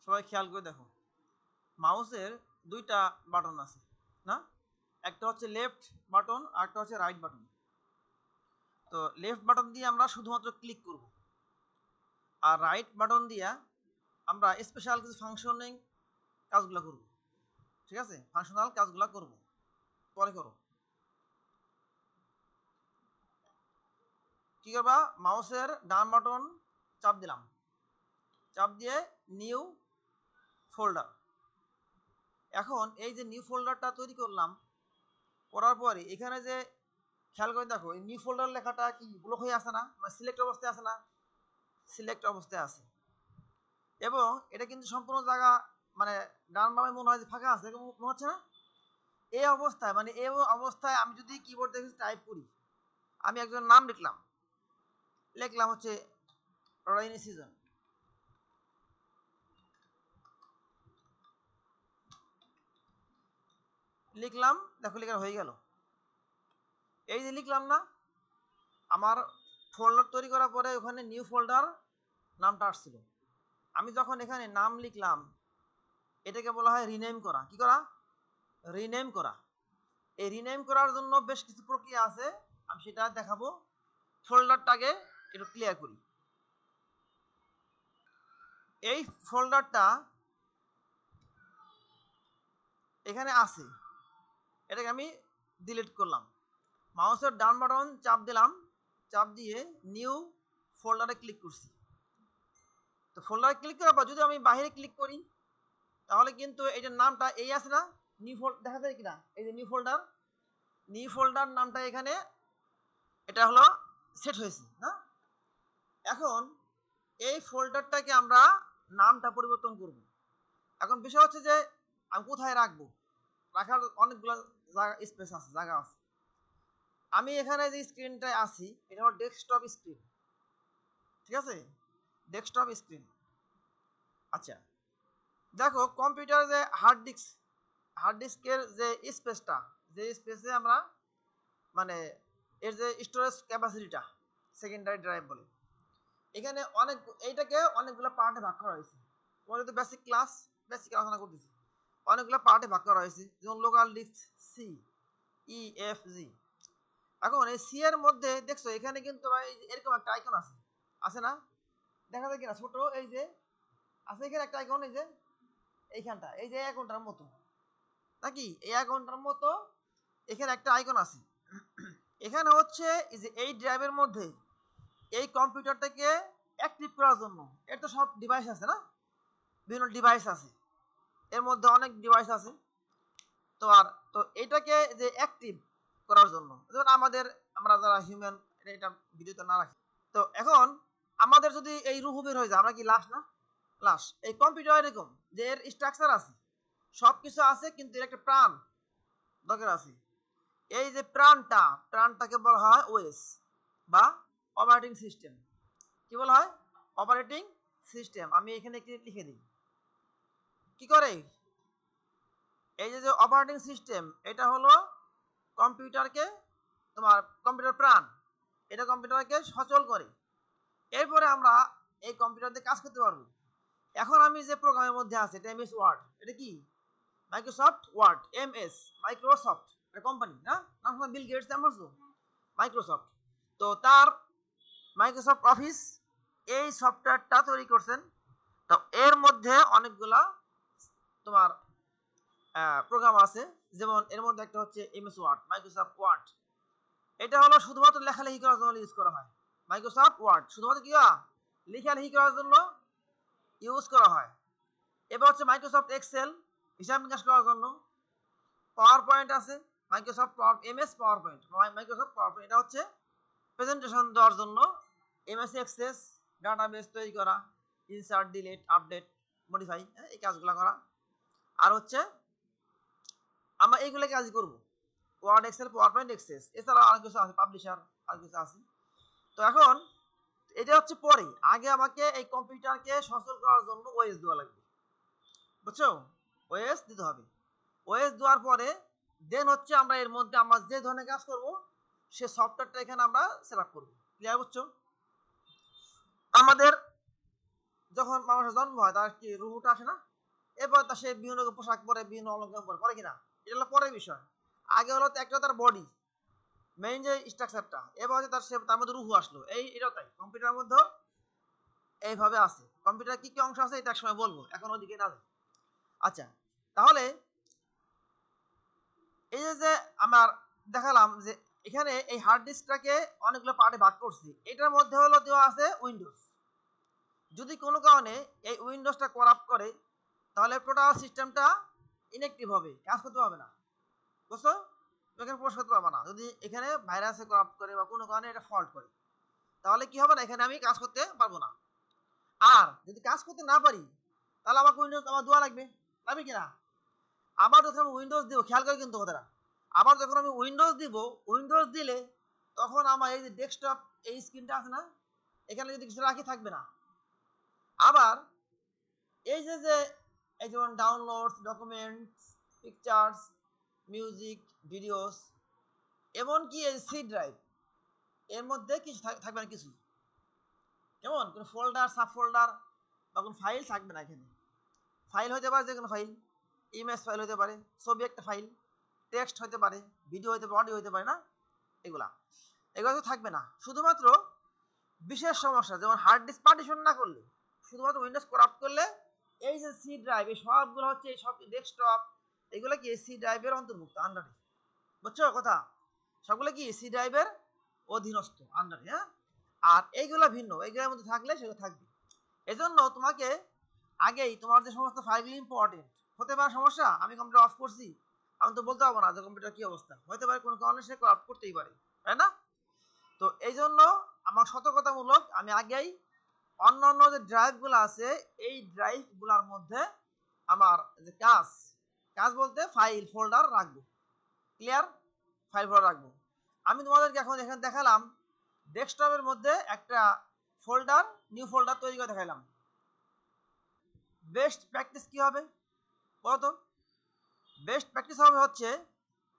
সবাই খেয়াল করে দেখো, মাউসের দুইটা বাটন আছে না? একটা হচ্ছে লেফট বাটন আর একটা হচ্ছে রাইট বাটন। তো লেফট বাটন দিয়ে আমরা শুধুমাত্র ক্লিক করব, আর রাইট বাটন দিয়ে আমরা স্পেশাল কিছু ফাংশনিং কাজগুলো করব। ঠিক আছে, ফাংশনাল কাজগুলো করব, পরে করো। কি করবা, মাউসের ডান বাটন চাপ দিলাম, চাপ দিয়ে নিউ ফোল্ডার। এখন এই যে নিউ ফোল্ডারটা তৈরি করলাম, করার পরে এখানে যে খেয়াল করে দেখো, এই নিউ ফোল্ডার লেখাটা কি ব্লক হয়ে আসে না, মানে সিলেক্ট অবস্থায় আছে না? সিলেক্ট অবস্থায় আছে, এবং এটা কিন্তু সম্পূর্ণ জায়গা মানে ডান বামে মনে হয় যে ফাঁকা আছে, এরকম মনে হচ্ছে না? এই অবস্থায় মানে এই অবস্থায় আমি যদি কিবোর্ড দেখে টাইপ করি, আমি একজন নাম লিখলাম, লিখলাম হচ্ছে রেইনি সিজন, লিখলাম, দেখো লেখা হয়ে গেল। এই যে লিখলাম না, আমার ফোল্ডার তৈরি করার পরে ওখানে নিউ ফোল্ডার নামটা আসছিল। আমি যখন এখানে নাম লিখলাম, এটাকে বলা হয় রিনেম করা। কি করা? রিনেম করা। এই রিনেম করার জন্য বেশ কিছু প্রক্রিয়া আছে, আমি সেটা দেখাবো। ফোল্ডারটাকে একটু ক্লিয়ার করি। এই ফোল্ডারটা এখানে আছে, এটাকে আমি ডিলিট করলাম। মাউসের ডান বাটন চাপ দিলাম, চাপ দিয়ে নিউ ফোল্ডারে ক্লিক করছি। তো ফোল্ডারে ক্লিক করার পর যদি আমি বাইরে ক্লিক করি, তাহলে কিন্তু এটার নামটা এই আছে না, নিউ ফোল্ডার দেখা যায় কিনা, এই যে নিউ ফোল্ডার, নিউ ফোল্ডার নামটা এখানে এটা হলো সেট হয়েছে না? এখন এই ফোল্ডারটাকে আমরা নামটা পরিবর্তন করব। এখন বিষয় হচ্ছে যে আমি কোথায় রাখবো, রাখার অনেকগুলো জায়গা স্পেস আছে, জায়গা আছে। আমি এখানে যে স্ক্রিনটায় আছি এটা হলো ডেস্কটপ স্ক্রিন। ঠিক আছে, ডেস্কটপ স্ক্রিন। আচ্ছা, দেখো কম্পিউটার যে হার্ড ডিস্কের যে স্পেসটা, যে স্পেসে আমরা মানে এর যে স্টোরেজ ক্যাপাসিটিটা, সেকেন্ডারি ড্রাইভ বলে, এখানে অনেক, এইটাকে অনেকগুলো পার্টে ভাগ করা হয়েছে। তোমাদের তো বেসিক আলোচনা করতেছি, অনেকগুলো পার্টে ভাগ করা হয়েছে, যেমন লোকাল ডিস্ক সি, ই, এফ, জি। এখন এই সি এর মধ্যে দেখছো এখানে কিন্তু এরকম একটা আইকন আছে, আছে না? দেখা যায় কিনা ছোট, এই যে আছে এখানে একটা আইকন, এই যে এইখানটা, এই যে আইকনটার মতো, নাকি এই আইকনটার মতো এখানে একটা আইকন আছে। এখানে হচ্ছে এই যে এই ড্রাইভের মধ্যে এই কম্পিউটারটাকে অ্যাক্টিভ করার জন্য, এর তো সব ডিভাইস আছে না, বিভিন্ন ডিভাইস আছে, এর মধ্যে অনেক ডিভাইস আছে। তো আর তো এটাকে যে অ্যাক্টিভ করার জন্য, যেমন আমরা যারা হিউম্যান, এটা ভিডিওতে না রাখি, তো এখন আমাদের যদি এই রুহ বের হয়ে যায়, আমরা কি লাশ না? লাশ। এই কম্পিউটার এরকম যে এর স্ট্রাকচার আছে, সব কিছু আছে, কিন্তু এর একটা প্রাণ দরকার আছে। এই যে প্রাণটাকে বলা হয় ওএস বা অপারেটিং সিস্টেম। কি বলা হয়? Operating system. আমি এখানে একটি লিখে দিই। কি করে? এই যে অপারেটিং সিস্টেম, এটা হলো কম্পিউটারকে, তোমার কম্পিউটার প্রাণ, এটা কম্পিউটারকে সচল করে। এরপরে আমরা এই কম্পিউটার দিয়ে কাজ করতে পারবো। এখন আমি যে প্রোগ্রামের মধ্যে আছে, এটা এমএস ওয়ার্ড। এটা কি? Microsoft word. এমএস মাইক্রোসফট, এটা কোম্পানি না, নাম শুনে বিল গেটস, আমরা মাইক্রোসফট। তো তার মাইক্রোসফট অফিস এই সফটওয়্যারটা তৈরি করছেন। তো এর মধ্যে অনেকগুলা তোমার প্রোগ্রাম আছে, যেমন এর মধ্যে একটা হচ্ছে এমএস ওয়ার্ড, মাইক্রোসফট ওয়ার্ড। এটা হলো শুধুমাত্র লেখালেখি করার জন্য ইউজ করা হয়। মাইক্রোসফট ওয়ার্ড শুধুমাত্র কি লেখালেখি করার জন্য ইউজ করা হয়। এবার হচ্ছে মাইক্রোসফট এক্সেল, হিসাব নিকাশ করার জন্য। পাওয়ার পয়েন্ট আছে, মাইক্রোসফট পাওয়ার, MS power point, Microsoft power point, এটা হচ্ছে প্রেজেন্টেশন দেওয়ার জন্য। এমএস এক্সেস, ডাটাবেস তৈরি করা, ইনসার্ট, ডিলিট, আপডেট, মডিফাই, এই কাজগুলো করা। আর হচ্ছে আমরা এইগুলো কাজই করবো, word, excel, PowerPoint, access. এছাড়াও অনেক কিছু আছে, পাবলিশার, আর কিছু আছে। তো এখন এটা হচ্ছে পরে, আগে আমাকে এই কম্পিউটারকে সচল করার জন্য ওএস দেওয়া লাগবে, বুঝছো? ওএস দিতে হবে। ওএস দেওয়ার পরে দেন হচ্ছে আমরা এর মধ্যে আমরা যে ধরনের কাজ করব, সে সফটওয়্যারটা এখানে আমরা সেট আপ করবো। ক্লিয়ার? বুঝছো? আমাদের যখন মানুষের জন্ম হয় তার কি রুহুটা আসে না, এরপর তা সে বিভিন্ন পোশাক পরে, বিভিন্ন অলঙ্কার পরে, পরে কিনা, এটা হলো পরের বিষয়। আগে হলো একটা তার বডি, মেইন যে স্ট্রাকচারটা, এবার হচ্ছে তার মধ্যে রুহু আসলো। এটাও তাই, কম্পিউটারের মধ্যে এইভাবে আছে। কম্পিউটার কি কি অংশ আছে এটা একসময় বলবো, এখন ওদিকে না যাই। আচ্ছা, তাহলে এই যে আমার দেখালাম যে এখানে এই হার্ড ডিস্কটাকে অনেকগুলো পার্টে ভাগ করছি। এটার মধ্যে হলো দেওয়া আছে উইন্ডোজ। যদি কোনো কারণে এই উইন্ডোজটা করাপ্ট করে, তাহলে টোটাল সিস্টেমটা ইনঅ্যাক্টিভ হবে, কাজ করতে পারবে না। বুঝছো? এখানে প্রবেশ করতে পারবে না যদি এখানে ভাইরাসে করাপ্ট করে বা কোনো কারণে এটা ফল্ট করে, তাহলে কি হবে না, এখানে আমি কাজ করতে পারবো না। আর যদি কাজ করতে না পারি, তাহলে আমাকে উইন্ডোজ আমার দেওয়া লাগবে, লাগবে কিনা? আবার যখন আমি উইন্ডোজ দিব, খেয়াল করে কিন্তু কথাটা, আবার যখন আমি উইন্ডোজ দিব, উইন্ডোজ দিলে তখন আমার এই যে ডেস্কটপ, এই স্ক্রিনটা আছে না, এখানে যদি কিছু রাখি থাকবে না। আবার এই যে এই যেমন downloads, documents, pictures, music, videos, এমনকি এই সি ড্রাইভ, এর মধ্যে কিছু থাকবে না, কিছু কেমন কোনো ফোল্ডার, সাব ফোল্ডার বা কোনো ফাইল থাকবে না এখানে। ফাইল হতে পারে যে কোনো ফাইল, ইমেজ ফাইল হতে পারে, ছবি একটা ফাইল, টেক্সট হতে পারে, ভিডিও হতে পারে, অডিও হতে পারে না, এগুলা এগুলো তো থাকবে না। শুধুমাত্র বিশেষ সমস্যা, যেমন হার্ড ডিস্ক পার্টিশন না করলে, শুধুমাত্র উইন্ডোজ করাপ্ট করলে এই যে সি ড্রাইভ, এই সবগুলো হচ্ছে, এই সব ডেস্কটপ, এগুলো কি সি ড্রাইভের অন্তর্ভুক্ত, আন্ডারে। বুঝছো কথা? সবগুলো কি সি ড্রাইভের অধীনস্থ, আন্ডারে। হ্যাঁ, আর এইগুলো ভিন্ন, এইগুলোর মধ্যে থাকলে সেগুলো থাকবে। এজন্য তোমাকে আগেই তোমার যে সমস্ত ফাইলগুলো ইম্পর্টেন্ট, হতে পারে সমস্যা, আমি কম্পিউটার অফ করছি, আমি তো বলতে পারবো না যে কম্পিউটার কি অবস্থা, হতে পারে কোনো কারণে সে অফ করতেই পারে, তাই না? তো এই জন্য আমার সতর্কতামূলক আমি আগেই অন্যান্য যে ড্রাইভগুলো আছে, এই ড্রাইভগুলোর মধ্যে আমার যে কাজ, কাজ বলতে ফাইল ফোল্ডার রাখবো। ক্লিয়ার? ফাইল ফোল্ডার রাখবো। আমি তোমাদেরকে এখন এখানে দেখালাম ডেস্কটপের মধ্যে একটা ফোল্ডার, নিউ ফোল্ডার তৈরি করে দেখালাম। বেস্ট প্র্যাকটিস কি হবে বলতো? বেস্ট প্র্যাকটিস হবে হচ্ছে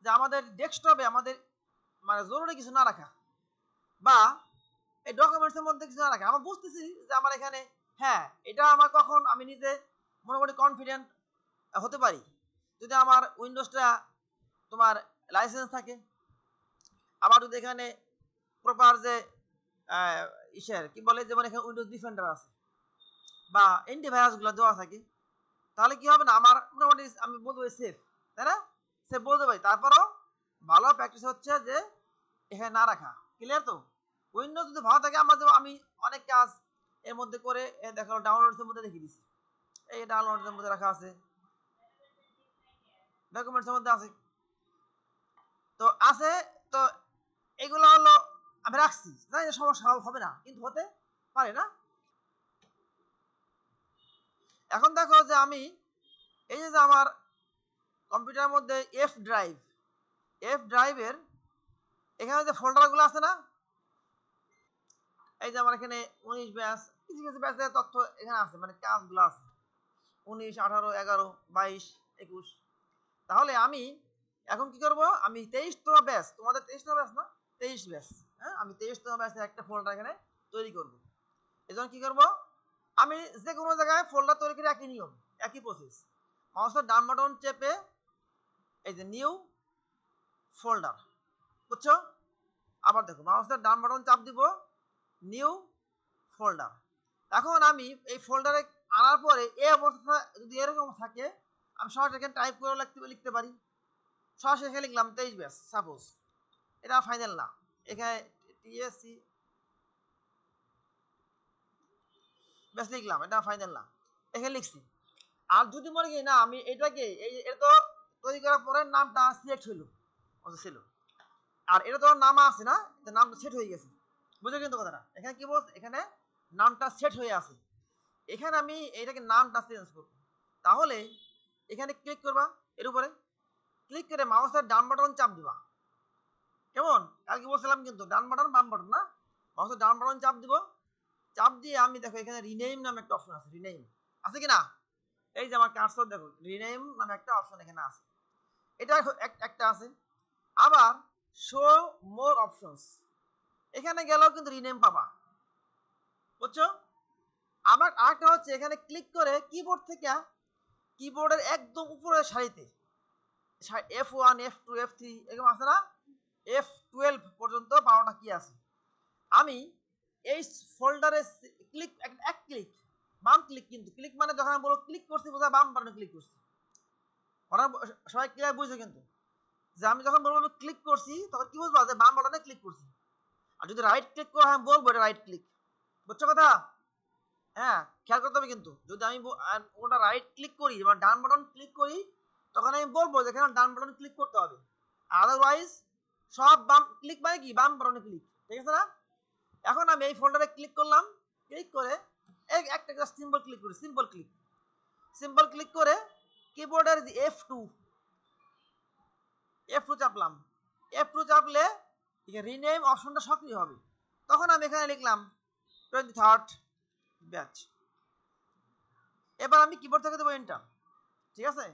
যে আমাদের ডেস্কটপে আমাদের মানে জরুরি কিছু না রাখা, বা এই ডকুমেন্টসের মধ্যে কিছু না রাখা। আমরা বুঝতেছি যে আমার এখানে, হ্যাঁ, এটা আমার কখন আমি নিজে মোটামুটি কনফিডেন্ট হতে পারি, যদি আমার উইন্ডোজটা তোমার লাইসেন্স থাকে, আবার যদি এখানে প্রপার যে ইসের কি বলে, যেমন এখানে উইন্ডোজ ডিফেন্ডার আছে বা অ্যান্টিভাইরাসগুলো দেওয়া থাকে, তাহলে কি হবে না, আমার মোটামুটি আমি বলতে পারি সেফ, তাই না? সেফ বলতে পারি। তারপরও ভালো প্র্যাকটিস হচ্ছে যে এখানে না রাখা। ক্লিয়ার তো? উইন্ডোজ যদি ভালো থাকে, আমার যেমন আমি অনেক কাজ এর মধ্যে করে দেখো ডাউনলোডসের মধ্যে রেখে দিচ্ছি, এই ডাউনলোডসের মধ্যে রাখা আছে, ডকুমেন্টসের মধ্যে আছে, তো আছে। তো এগুলো হলো আমি রাখছি, জানি যে সমস্যা হবে না, কিন্তু হতে পারে না। এখন দেখো যে আমি এই যে আমার কম্পিউটারের মধ্যে এফ ড্রাইভের এখানে যে ফোল্ডারগুলো আছে না, এই যে আমার এখানে 19 ব্যাচ, কিছু কিছু ব্যাচের তথ্য এখানে আছে, মানে কাজগুলো আছে 19, 18, 11, 22, 21। তাহলে আমি এখন কি করব, আমি 23তম ব্যাচ, তোমাদের 23তম ব্যাচ না, 23 ব্যাচ, হ্যাঁ, আমি 23তম ব্যাচে একটা ফোল্ডার এখানে তৈরি করব। এজন্য কি করব, আমি যে কোনো জায়গায় ফোল্ডার তৈরি করে একই নিয়ম, একই প্রসেস, মাউসের ডান বাটন চেপে এই যে নিউ ফোল্ডার, বুঝছো? আবার দেখো মাউসের ডান বাটন চাপ দিব, নিউ ফোল্ডার। এখন আমি এই ফোল্ডারে আনার পরে এই অবস্থা যদি এরকম থাকে, আমি সরাসরি এখানে টাইপ করে লিখতে পারি। সরাসরি এখানে লিখলাম 23 ব্যাচ, সাপোজ এটা ফাইনাল না, এখানে টিএসসি ব্যাচ লিখলাম, এটা ফাইনাল না, এখানে লিখছি। আর যদি মনে করি না, আমি এটাকে এটা তো তৈরি করার পরে নামটা সিলেক্ট হইলো, ছিল, আর এটা তো নাম আছে না, নামটা সেট হয়ে গেছে, বুঝো কিন্তু কথাটা? এখানে কি বলছে, এখানে নামটা সেট হয়ে আছে, এখানে আমি এটাকে নামটা চেঞ্জ করব। তাহলে এখানে ক্লিক করবা, এর উপরে ক্লিক করে মাউসের ডান বাটন চাপ দিবা, কেমন? কালকে বলছিলাম কিন্তু ডান বাটন বাম বাটন না, মাউসের ডান বাটন চাপ দিব, চাপ দিয়ে আমি দেখো এখানে রিনেম নামে একটা অপশন আছে, রিনেম আছে কি না, এই যে আমার কার্সর দেখো রিনেম নামে একটা অপশন এখানে আছে, এটা একটা আছে। আবার শো মোর অপশনস, এখানে গেলেও কিন্তু রিনেম পাবা, বুঝছো? আবার আরেকটা হচ্ছে এখানে ক্লিক করে কিবোর্ড থেকে কিবোর্ডের একদম উপরের সারিতে F1 F2 F3 এরকম আছে না, F12 পর্যন্ত 12টা কি আছে। আমি এই ফোল্ডারে ক্লিক এক ক্লিক বাম ক্লিক, কিন্তু ক্লিক মানে যখন আমি বলবো ক্লিক করছি বোঝা বাম বাটনে ক্লিক করছি। ওরা সবাই ক্লিয়ার বুঝছে কিন্তু, যে আমি যখন বলবো আমি ক্লিক করছি তখন কি বুঝবো যে বাম বাটনে ক্লিক করছি। আর যদি রাইট ক্লিক করে আমি বলবো এটা রাইট ক্লিক। বুঝছো কথা? হ্যাঁ, খেয়াল করতে হবে কিন্তু যদি আমি ওটা রাইট ক্লিক করি বা ডান বাটন ক্লিক করি তখন আমি বলবো যে এখানে ডান বাটন ক্লিক করতে হবে, আদারওয়াইজ সব বাম ক্লিক মানে কি বাম বাটনে ক্লিক। ঠিক আছে না? এখন আমি এই ফোল্ডারে ক্লিক করলাম, ক্লিক করে একটা সিম্বল ক্লিক করি, সিম্বল ক্লিক করে কিবোর্ডের F2 চাপলাম। F2 চাপলে রিনেম অপশনটা সক্রিয় হবে। তখন আমি এখানে লিখলাম 23rd ব্যাচ। এবার আমি কিবোর্ড থেকে দেবো এন্টার। ঠিক আছে?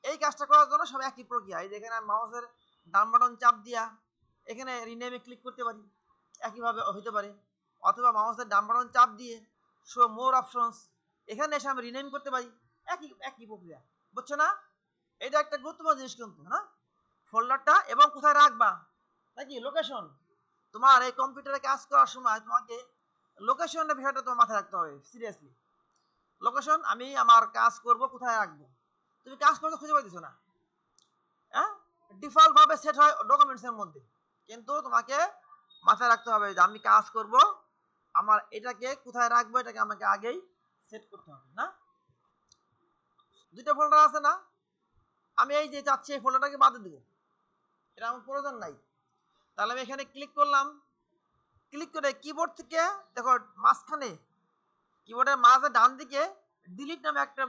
এই কাজটা করার জন্য সব একই প্রক্রিয়া। এই যেখানে আমি মাউসের ডান বাটন চাপ দিয়া এখানে রিনেমে ক্লিক করতে পারি, একইভাবে হতে পারে, অথবা মাউসের ডান বাটন চাপ দিয়ে শো মোর অপশনস এখানে এসে আমি রিনেম করতে পারি, একই প্রক্রিয়া। বুঝছো না? এটা একটা গুরুত্বপূর্ণ জিনিস কিন্তু, না ফোল্ডারটা এবং কোথায় রাখবা নাকি লোকেশন। তোমার এই কম্পিউটারে কাজ করার সময় তোমাকে লোকেশনের বিষয়টা তোমার মাথায় রাখতে হবে সিরিয়াসলি। লোকেশন, আমি আমার কাজ করব কোথায় রাখবো, তুমি কাজ করতে খুঁজে পাইতেছো না, হ্যাঁ, ডিফল্ট ভাবে সেট হয় ডকুমেন্টসের মধ্যে, কিন্তু তোমাকে মাথায় রাখতে হবে যে আমি কাজ করব আমার এটাকে কোথায় রাখবো, এটাকে আমাকে আগেই সেট করতে হবে। না, দুইটা ফোল্ডার আছে না, আমি এই যে চাচ্ছি এই ফোল্ডারটাকে বাদ দেবো, এটা আমার প্রয়োজন নাই। তাহলে আমি এখানে ক্লিক করলাম, ক্লিক করে কিবোর্ড থেকে দেখো মাঝখানে কিবোর্ডের মাঝে ডান দিকে ডিলিট নামে একটা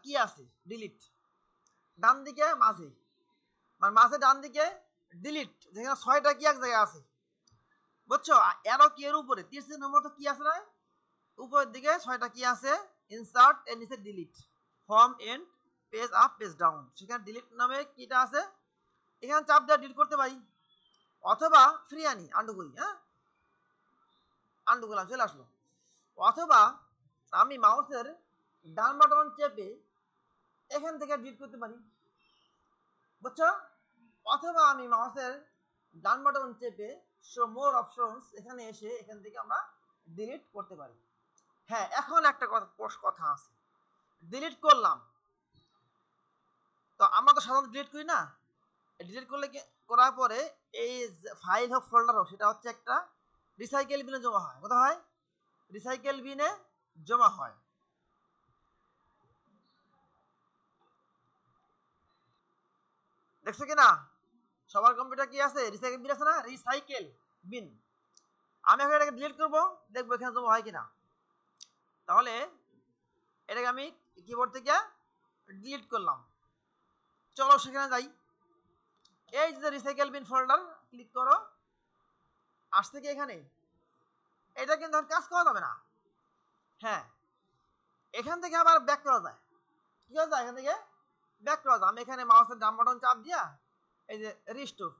কি আছে, ডিলিট ডান দিকে মাঝে, মানে মাঝে ডান দিকে ডিলিট, যেখানে 6টা কি এক জায়গায় আছে। বুঝছো? এরো কি এর উপরে তীর চিহ্নের মতো কি আছে না, উপরের দিকে 6টা কি আছে, ইনসার্ট এর নিচে delete, form end page up page down, সেখানে ডিলিট নামে কিটা আছে, এখানে চাপ দিয়ে ডিলিট করতে পারি, অথবা ফ্রি আনি আন্ডু করি, হ্যাঁ আন্ডু করলাম চলে আসলো, অথবা আমি মাউসের ডান বাটন চেপে এখান থেকে ডিলিট করতে পারি। বুঝছো? অথবা আমি মাউসের ডান বাটন চেপে শো মোর অপশনস এখানে এসে এখান থেকে আমরা ডিলিট করতে পারি। হ্যাঁ, এখন একটা কথা আছে, ডিলিট করলাম তো আমরা তো সাধারণত ডিলিট করি না, ডিলিট করলে করার পরে এই ফাইল হোক ফোল্ডার হোক সেটা হচ্ছে একটা রিসাইকেল বিনে জমা হয়। কোথায় হয়? রিসাইকেল বিনে জমা হয়। দেখছো কিনা? সবার কম্পিউটার কি আছে? রিসাইকেল বিন আছে না, রিসাইকেল বিন। আমি এখন এটাকে ডিলিট করবো, দেখবো এখানে জমা হয় কিনা। তাহলে এটাকে আমি কিবোর্ড থেকে ডিলিট করলাম, চলো সেখানে যাই। এই যে রিসাইকেল বিন ফোল্ডার ক্লিক করো, আসছে কি এখানে, এটা কিন্তু কাজ করা যাবে না। হ্যাঁ, এখান থেকে আবার ব্যাক করা যায়। কি করা যায়? এখান থেকে ব্যাক করা যায়। আমি এখানে মাউসের ডান বাটন চাপ দিয়া এই যে রিস্টোর,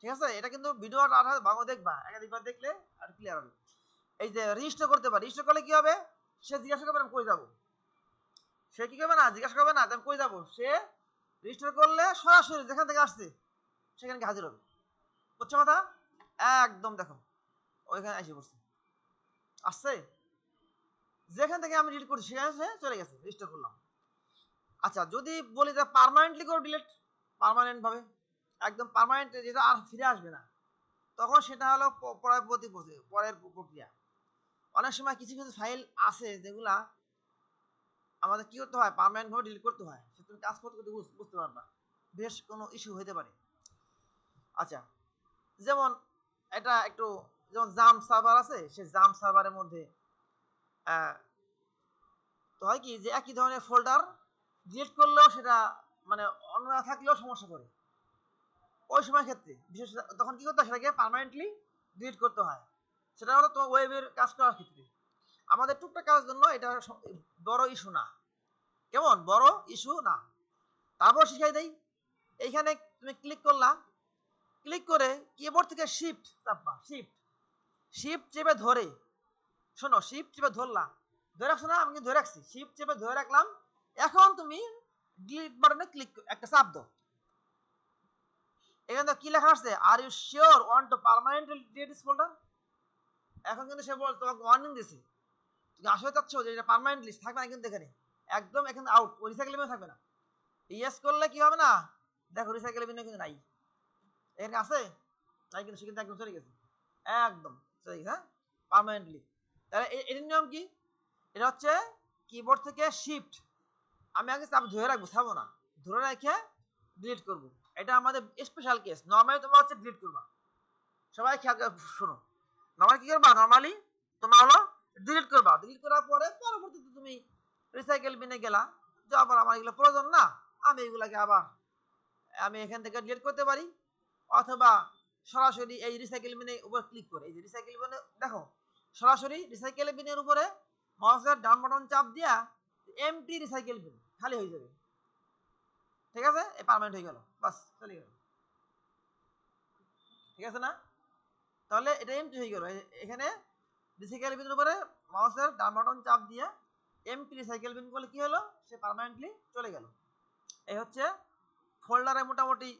ঠিক আছে, এটা কিন্তু ভিডিওটা ভালো দেখবা, একাধিকবার দেখলে আর ক্লিয়ার হবে। এই যে রিস্টোর করতে পারি, রিস্টোর করলে কি হবে, সে জিজ্ঞাসা করবে আমি কই যাবো, সে কি করবে না জিজ্ঞাসা করবে না আমি কই যাবো, সে রিস্টোর করলে সরাসরি যেখান থেকে আসছে সেখানে হাজির হবে। বুঝছো কথা? একদম দেখো ওইখানে এসে পড়ছে, আসছে, যেখান থেকে আমি ডিলিট করছি সেখানে সে চলে গেছে, রিস্টোর করলাম। আচ্ছা, যদি বলি যে পার্মানেন্টলি করে ডিলিট, পার্মানেন্ট ভাবে একদম পার্মানেন্ট যেটা আর ফিরে আসবে না, তখন সেটা হলো পরের প্রক্রিয়া। অনেক সময় কিছু কিছু ফাইল আছে যেগুলা আমাদের কি করতে হয়, পার্মানেন্ট ভাবে ডিলিট করতে হয়, সে তুমি কাজ করতে করতে বুঝতে পারবা, বেশ কোনো ইস্যু হতে পারে। আচ্ছা, যেমন এটা একটু, যেমন জাম সার্ভার আছে, সে জাম সার্ভারের মধ্যে তো হয় কি যে একই ধরনের ফোল্ডার ডিলিট করলেও সেটা মানে অন্য থাকলেও সমস্যা করে, ওই সময় ক্ষেত্রে বিশেষ তখন কি করতে হয়, সেটাকে পার্মানেন্টলি ডিলিট করতে হয়। সেটা হলো তোমার ওয়েবের কাজ করার ক্ষেত্রে। আমাদের টুকটাক কাজের জন্য এটা বড় ইস্যু না, কেমন বড় ইস্যু না। তারপর শিখাই দেই, এইখানে তুমি ক্লিক করলা, ক্লিক করে কিবোর্ড থেকে শিফট চাপবা, শিফট চেপে ধরে শোনো, শিফট চেপে ধরলা, ধরে রাখছো না, আমি ধরে রাখছি, শিফট চেপে ধরে রাখলাম। এখন তুমি ডিলিট বাটনে ক্লিক, একটা চাপ দাও। এখানে তো কি লেখা আসছে, are you sure want to permanently delete this folder. এখন কিন্তু সে বল তোমাকে ওয়ার্নিং দিছে, তুমি আসলে চাচ্ছ যে এটা পার্মানেন্ট লিস্ট থাকবে না কিন্তু এখানে, একদম এখানে আউট, ওই রিসাইকেল বিনে থাকবে না। ইয়েস করলে কি হবে না, দেখো রিসাইকেল বিনে কিন্তু নাই, এখানে আছে নাই, কিন্তু সে কিন্তু একদম চলে গেছে, একদম চলে গেছে, হ্যাঁ, পার্মানেন্টলি। তাহলে এটার নিয়ম কি, এটা হচ্ছে কিবোর্ড থেকে শিফট, আমি আগে চাপ ধরে রাখবো, ছাড়বো না, ধরে রেখে ডিলিট করবো। এটা আমাদের স্পেশাল কেস, নর্মালি তোমরা হচ্ছে ডিলিট করবা। সবাই খেয়াল করে শোনো, নর্মালি কি করবা, নর্মালি তোমরা হলো ডিলিট করবা, ডিলিট করার পরে পরবর্তীতে তুমি রিসাইকেল বিনে গেলা, যে আবার আমার এগুলো প্রয়োজন না, আমি এগুলাকে আবার আমি এখান থেকে ডিলিট করতে পারি, অথবা সরাসরি এই রিসাইকেল বিনের উপর ক্লিক করে, এই যে রিসাইকেল বিনে দেখো, সরাসরি রিসাইকেল বিনের উপরে মাউসের ডান বাটন চাপ দিয়া এমটি রিসাইকেল বিন খালি হয়ে যাবে, ঠিক আছে, এই পার্মানেন্ট হয়ে গেল, বাস চলে গেল, ঠিক আছে না। তাহলে এটা এমটি হয়ে গেল, এখানে রিসাইকেল বিনের উপরে মাউসের ডান বাটন চাপ দিয়ে এমটি রিসাইকেল বিন করলে কি হলো, সে পার্মানেন্টলি চলে গেল। এই হচ্ছে ফোল্ডারে মোটামুটি